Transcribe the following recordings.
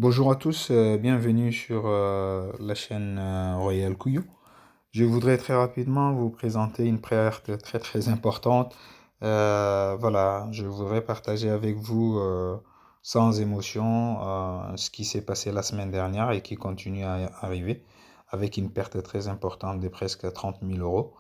Bonjour à tous, bienvenue sur la chaîne Royal Couillou. Je voudrais très rapidement vous présenter une prière très très importante. Voilà, je voudrais partager avec vous sans émotion ce qui s'est passé la semaine dernière et qui continue à arriver avec une perte très importante de presque 30 000 euros.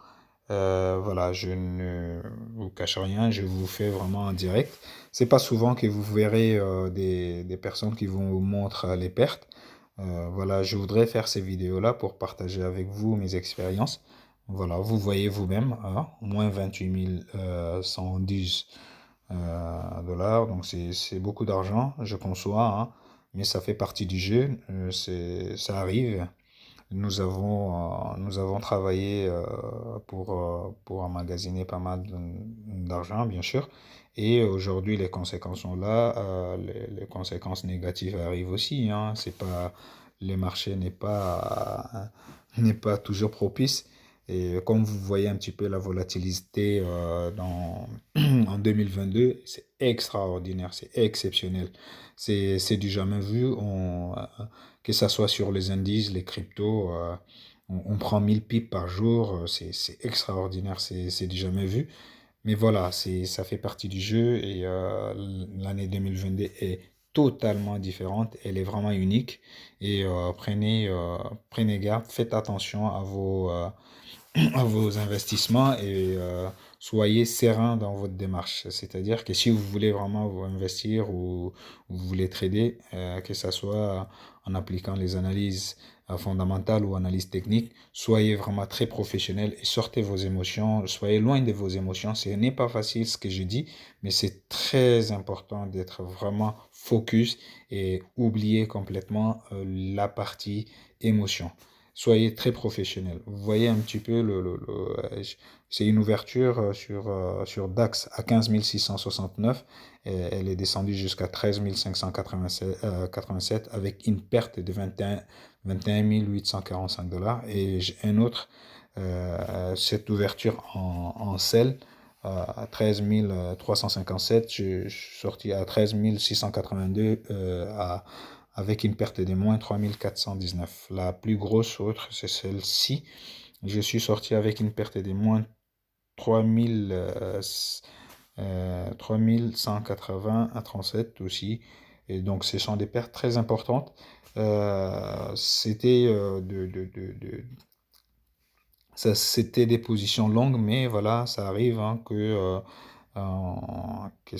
Voilà, je ne vous cache rien, je vous fais vraiment en direct. C'est pas souvent que vous verrez des personnes qui vous montrent les pertes. Voilà, je voudrais faire ces vidéos-là pour partager avec vous mes expériences. Voilà, vous voyez vous-même, hein, moins 28 110 dollars, donc c'est beaucoup d'argent, je conçois, hein, mais ça fait partie du jeu, ça arrive. Nous avons travaillé pour emmagasiner pas mal d'argent, bien sûr. Et aujourd'hui, les conséquences sont là. Les conséquences négatives arrivent aussi, hein. C'est pas, les marchés n'est pas toujours propice. Et comme vous voyez un petit peu la volatilité en 2022, c'est extraordinaire, c'est exceptionnel. C'est du jamais vu. Que ça soit sur les indices, les cryptos, on prend 1000 pips par jour, c'est extraordinaire, c'est du jamais vu. Mais voilà, ça fait partie du jeu et l'année 2022 est totalement différente, elle est vraiment unique et prenez garde, faites attention à vos investissements et soyez serein dans votre démarche. C'est-à-dire que si vous voulez vraiment vous investir ou vous voulez trader, que ce soit en appliquant les analyses fondamentales ou analyses techniques, soyez vraiment très professionnel et sortez vos émotions, soyez loin de vos émotions. Ce n'est pas facile ce que je dis, mais c'est très important d'être vraiment focus et oublier complètement la partie émotion. Soyez très professionnel. Vous voyez un petit peu c'est une ouverture sur DAX à 15 669. Elle est descendue jusqu'à 13 587 avec une perte de 21 845 dollars. Et j'ai un autre, cette ouverture en sell à 13 357. Je suis sorti à 13 682 avec une perte de moins 3419. La plus grosse autre, c'est celle-ci. Je suis sorti avec une perte de moins 3000, 3180 à 37 aussi. Et donc, ce sont des pertes très importantes. C'était des positions longues, mais voilà, ça arrive hein, euh, que,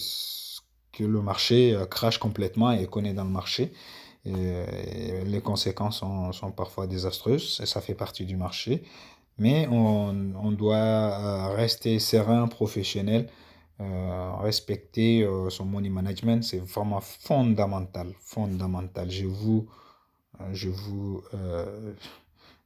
que le marché crache complètement et qu'on est dans le marché. Et les conséquences sont parfois désastreuses, et ça fait partie du marché. Mais on doit rester serein, professionnel, respecter son money management, c'est vraiment fondamental, fondamental. Je vous,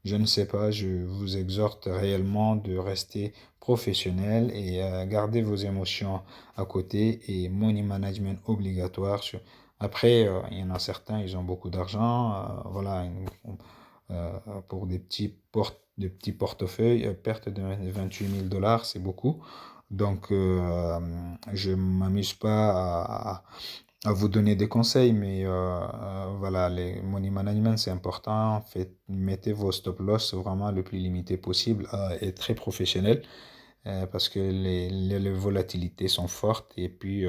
je ne sais pas, je vous exhorte réellement de rester professionnel et garder vos émotions à côté et money management obligatoire. Après, il y en a certains, ils ont beaucoup d'argent, voilà, pour des petits portefeuilles, perte de 28 000 dollars, c'est beaucoup. Donc, je ne m'amuse pas à vous donner des conseils, mais voilà, les money management, c'est important. Mettez vos stop loss vraiment le plus limité possible et très professionnel parce que les volatilités sont fortes et puis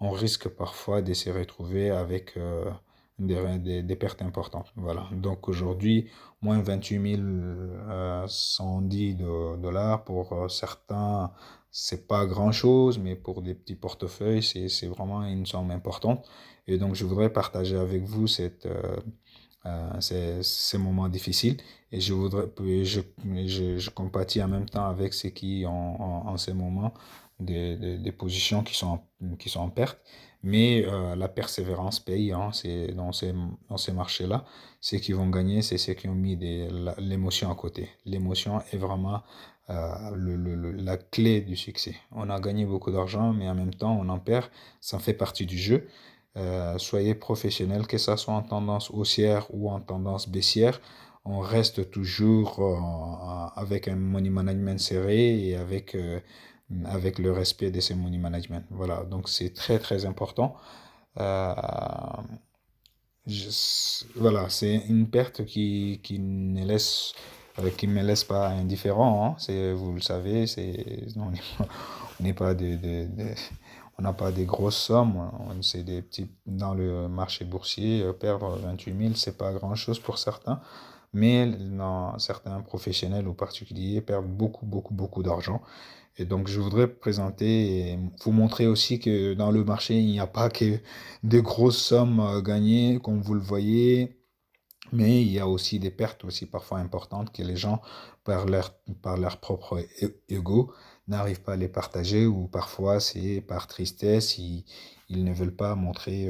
on risque parfois de se retrouver avec des pertes importantes. Voilà. Donc aujourd'hui, moins 28 110 dollars pour certains, c'est pas grand-chose, mais pour des petits portefeuilles, c'est vraiment une somme importante. Et donc je voudrais partager avec vous ces moments difficiles et je compatis en même temps avec ceux qui ont en ces moments des positions qui sont en perte. Mais la persévérance paye hein, c'est dans ces marchés-là. Ceux qui vont gagner, c'est ceux qui ont mis l'émotion à côté. L'émotion est vraiment la clé du succès. On a gagné beaucoup d'argent, mais en même temps, on en perd. Ça fait partie du jeu. Soyez professionnel, que ça soit en tendance haussière ou en tendance baissière. On reste toujours avec un money management serré et avec le respect de ces money management. Voilà, donc c'est très très important. Euh, voilà, c'est une perte qui me laisse pas indifférent, hein. Vous le savez, on n'est pas on n'a pas des grosses sommes. C'est des petits, dans le marché boursier, perdre 28 000, c'est pas grand-chose pour certains. Mais non, certains professionnels ou particuliers perdent beaucoup, beaucoup, beaucoup d'argent. Et donc, je voudrais présenter et vous montrer aussi que dans le marché, il n'y a pas que de grosses sommes gagnées, comme vous le voyez, mais il y a aussi des pertes aussi parfois importantes que les gens, par leur propre ego, n'arrivent pas à les partager ou parfois c'est par tristesse, ils ne veulent pas montrer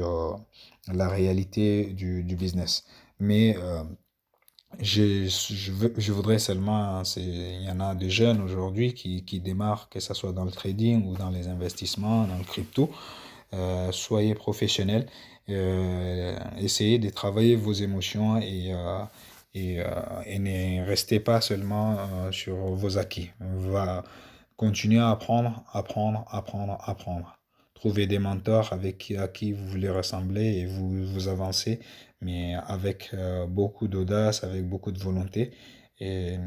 la réalité du business. Mais je voudrais seulement, il y en a des jeunes aujourd'hui qui démarrent, que ce soit dans le trading ou dans les investissements, dans le crypto. Soyez professionnels, essayez de travailler vos émotions et ne restez pas seulement sur vos acquis. Continuez à apprendre, apprendre, apprendre, apprendre. Trouvez des mentors à qui vous voulez ressembler et vous avancez, mais avec beaucoup d'audace, avec beaucoup de volonté. Et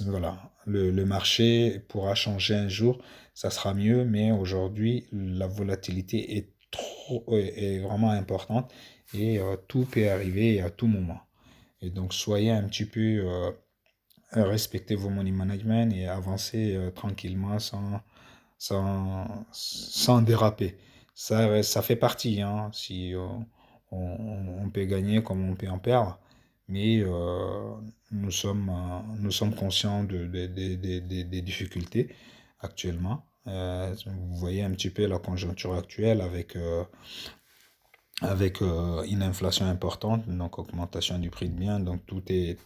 voilà, le marché pourra changer un jour, ça sera mieux, mais aujourd'hui, la volatilité est vraiment importante et tout peut arriver à tout moment. Et donc, soyez un petit peu, respectez vos money management et avancez tranquillement sans déraper. Ça fait partie, hein, si on peut gagner comme on peut en perdre, mais nous sommes conscients des difficultés actuellement. Vous voyez un petit peu la conjoncture actuelle avec une inflation importante, donc augmentation du prix de biens, donc tout est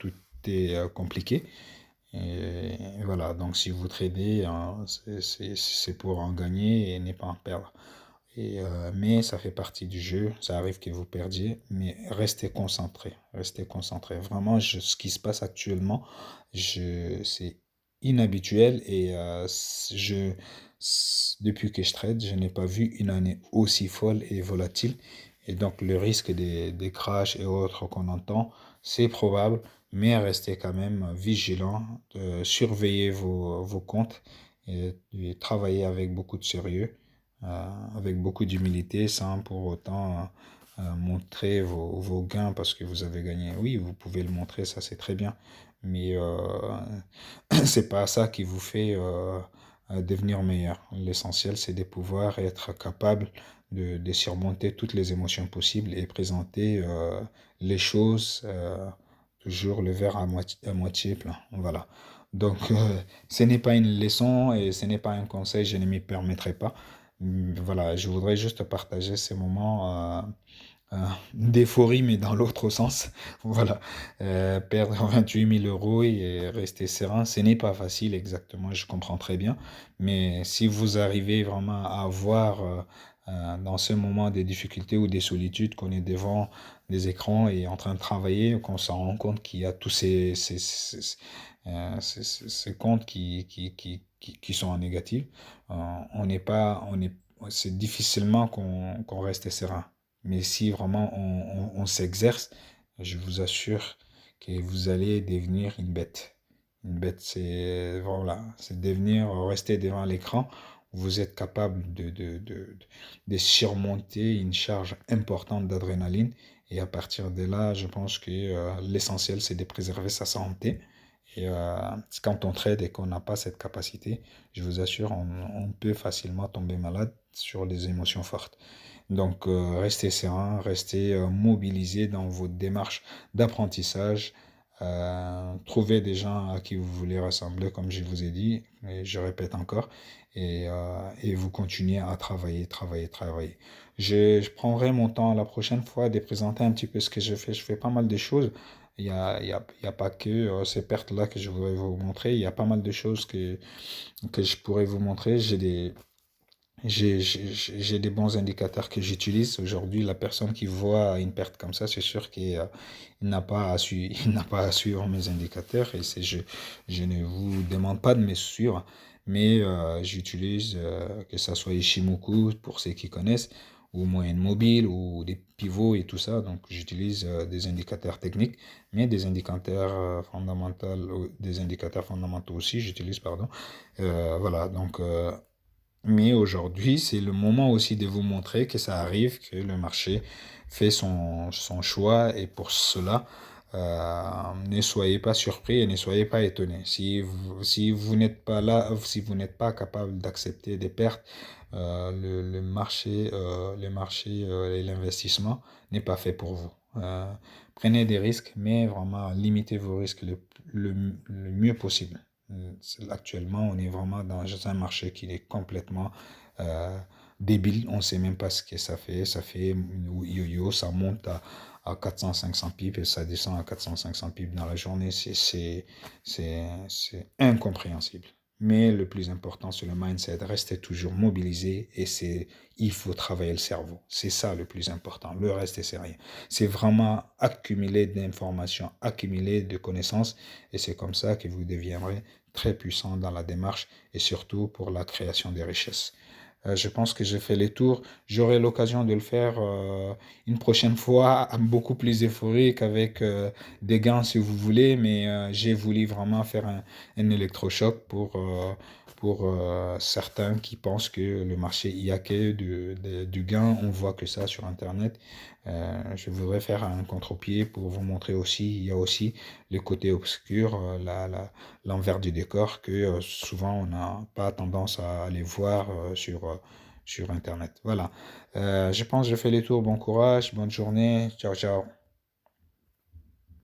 compliqué. Et voilà, donc si vous tradez, hein, c'est pour en gagner et ne pas en perdre. Mais ça fait partie du jeu, ça arrive que vous perdiez, mais restez concentré, restez concentré. Vraiment, ce qui se passe actuellement, c'est inhabituel et depuis que je trade, je n'ai pas vu une année aussi folle et volatile. Et donc le risque des crashs et autres qu'on entend, c'est probable, mais restez quand même vigilant, surveillez vos comptes et travaillez avec beaucoup de sérieux, avec beaucoup d'humilité, sans pour autant montrer vos gains parce que vous avez gagné. Oui, vous pouvez le montrer, ça c'est très bien, mais c'est pas ça qui vous fait devenir meilleur. L'essentiel, c'est de pouvoir être capable de surmonter toutes les émotions possibles et présenter les choses, toujours le verre à moitié plein. Voilà. Donc, ce n'est pas une leçon et ce n'est pas un conseil, je ne m'y permettrai pas. Voilà, je voudrais juste partager ces moments d'euphorie, mais dans l'autre sens. Voilà, perdre 28 000 euros et rester serein, ce n'est pas facile exactement, je comprends très bien. Mais si vous arrivez vraiment à avoir dans ce moment des difficultés ou des solitudes, qu'on est devant des écrans et en train de travailler, qu'on s'en rend compte qu'il y a tous ces comptes qui sont en négatif, on n'est pas, on est, c'est difficilement qu'on reste serein. Mais si vraiment on s'exerce, je vous assure que vous allez devenir une bête. Une bête, c'est voilà, c'est devenir, rester devant l'écran. Vous êtes capable de surmonter une charge importante d'adrénaline. Et à partir de là, je pense que l'essentiel, c'est de préserver sa santé. Et quand on trade et qu'on n'a pas cette capacité, je vous assure, on peut facilement tomber malade sur les émotions fortes. Donc, restez serein, restez mobilisé dans votre démarche d'apprentissage. Trouvez des gens à qui vous voulez ressembler, comme je vous ai dit, et je répète encore, et vous continuez à travailler, travailler, travailler. Je prendrai mon temps la prochaine fois de présenter un petit peu ce que je fais. Je fais pas mal de choses. Il y a pas que ces pertes-là que je voudrais vous montrer. Il y a pas mal de choses que je pourrais vous montrer. J'ai des bons indicateurs que j'utilise. Aujourd'hui, la personne qui voit une perte comme ça, c'est sûr qu'il il n'a pas à suivre, il n'a pas à suivre mes indicateurs. Je ne vous demande pas de me suivre, mais j'utilise, que ce soit Ishimoku pour ceux qui connaissent, ou moyenne mobile ou des pivots et tout ça. Donc j'utilise des indicateurs techniques, mais des indicateurs fondamentaux aussi, j'utilise, pardon. Voilà, donc mais aujourd'hui, c'est le moment aussi de vous montrer que ça arrive, que le marché fait son choix et pour cela, ne soyez pas surpris et ne soyez pas étonnés. Si vous n'êtes pas là, si vous n'êtes pas capable d'accepter des pertes, le marché et l'investissement n'est pas fait pour vous. Prenez des risques, mais vraiment limitez vos risques le mieux possible. Actuellement, on est vraiment dans un marché qui est complètement euh, débile. On ne sait même pas ce que ça fait. Ça fait yo-yo, ça monte à 400-500 pips et ça descend à 400-500 pips dans la journée. C'est incompréhensible. Mais le plus important, c'est le mindset. Rester toujours mobilisé et il faut travailler le cerveau. C'est ça le plus important. Le reste, c'est rien. C'est vraiment accumuler d'informations, accumuler de connaissances et c'est comme ça que vous deviendrez très puissant dans la démarche et surtout pour la création des richesses. Je pense que j'ai fait les tours. J'aurai l'occasion de le faire une prochaine fois, beaucoup plus euphorique avec des gants si vous voulez, mais j'ai voulu vraiment faire un électrochoc pour certains qui pensent que le marché il y a que du gain. On voit que ça sur Internet. Je voudrais faire un contre-pied pour vous montrer aussi, il y a aussi le côté obscur, l'envers du décor que souvent on n'a pas tendance à aller voir sur Internet. Voilà. Je pense que je fais les tours. Bon courage, bonne journée. Ciao, ciao.